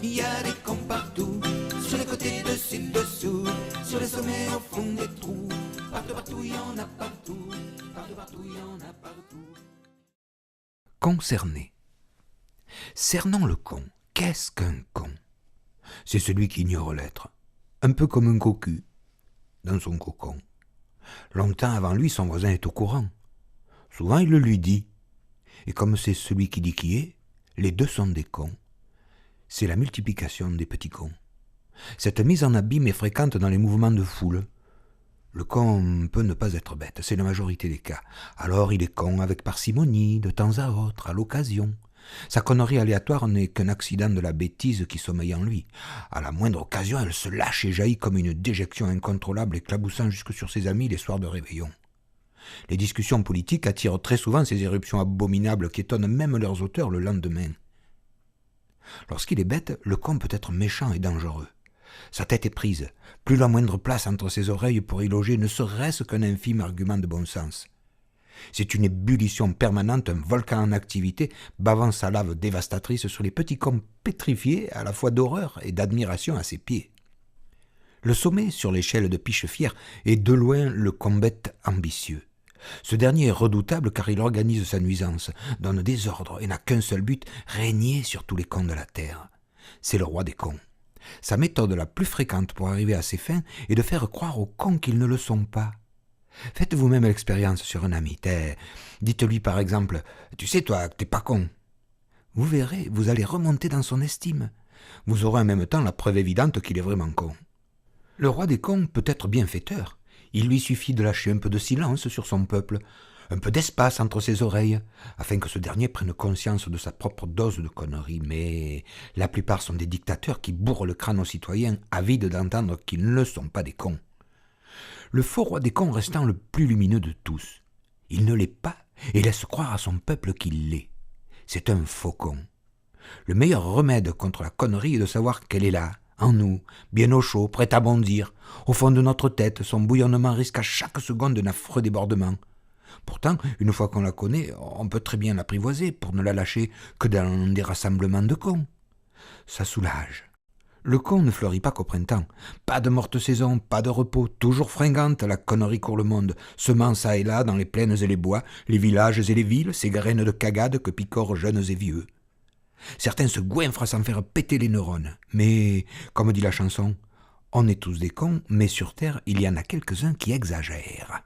il y a des cons partout, sur les côtés, dessus, dessous, sur les sommets, au fond des trous. Partout, partout, il y en a partout, partout, partout, il y en a partout. Concerné. Cernant le con, qu'est-ce qu'un con? C'est celui qui ignore l'être, un peu comme un cocu, dans son cocon. Longtemps avant lui, son voisin est au courant. Souvent, il le lui dit. Et comme c'est celui qui dit qui est, les deux sont des cons. C'est la multiplication des petits cons. Cette mise en abîme est fréquente dans les mouvements de foule. Le con peut ne pas être bête, c'est la majorité des cas. Alors il est con avec parcimonie, de temps à autre, à l'occasion. Sa connerie aléatoire n'est qu'un accident de la bêtise qui sommeille en lui. À la moindre occasion, elle se lâche et jaillit comme une déjection incontrôlable, éclaboussant jusque sur ses amis les soirs de réveillon. Les discussions politiques attirent très souvent ces éruptions abominables qui étonnent même leurs auteurs le lendemain. Lorsqu'il est bête, le con peut être méchant et dangereux. Sa tête est prise, plus la moindre place entre ses oreilles pour y loger ne serait-ce qu'un infime argument de bon sens. C'est une ébullition permanente, un volcan en activité, bavant sa lave dévastatrice sur les petits cons pétrifiés à la fois d'horreur et d'admiration à ses pieds. Le sommet, sur l'échelle de Pichefière, est de loin le combette ambitieux. Ce dernier est redoutable car il organise sa nuisance, donne des ordres et n'a qu'un seul but, régner sur tous les cons de la terre. C'est le roi des cons. Sa méthode la plus fréquente pour arriver à ses fins est de faire croire aux cons qu'ils ne le sont pas. Faites vous-même l'expérience sur un ami. Dites-lui par exemple « Tu sais toi que t'es pas con ». Vous verrez, vous allez remonter dans son estime. Vous aurez en même temps la preuve évidente qu'il est vraiment con. Le roi des cons peut être bienfaiteur. Il lui suffit de lâcher un peu de silence sur son peuple, un peu d'espace entre ses oreilles, afin que ce dernier prenne conscience de sa propre dose de conneries. Mais la plupart sont des dictateurs qui bourrent le crâne aux citoyens, avides d'entendre qu'ils ne sont pas des cons. Le faux roi des cons restant le plus lumineux de tous. Il ne l'est pas et laisse croire à son peuple qu'il l'est. C'est un faux con. Le meilleur remède contre la connerie est de savoir qu'elle est là, en nous, bien au chaud, prête à bondir. Au fond de notre tête, son bouillonnement risque à chaque seconde un affreux débordement. Pourtant, une fois qu'on la connaît, on peut très bien l'apprivoiser pour ne la lâcher que dans des rassemblements de cons. Ça soulage. Le con ne fleurit pas qu'au printemps. Pas de morte saison, pas de repos, toujours fringante, la connerie court le monde, semant ça et là dans les plaines et les bois, les villages et les villes, ces graines de cagade que picorent jeunes et vieux. Certains se goinfrent à s'en faire péter les neurones. Mais, comme dit la chanson, on est tous des cons, mais sur terre, il y en a quelques-uns qui exagèrent.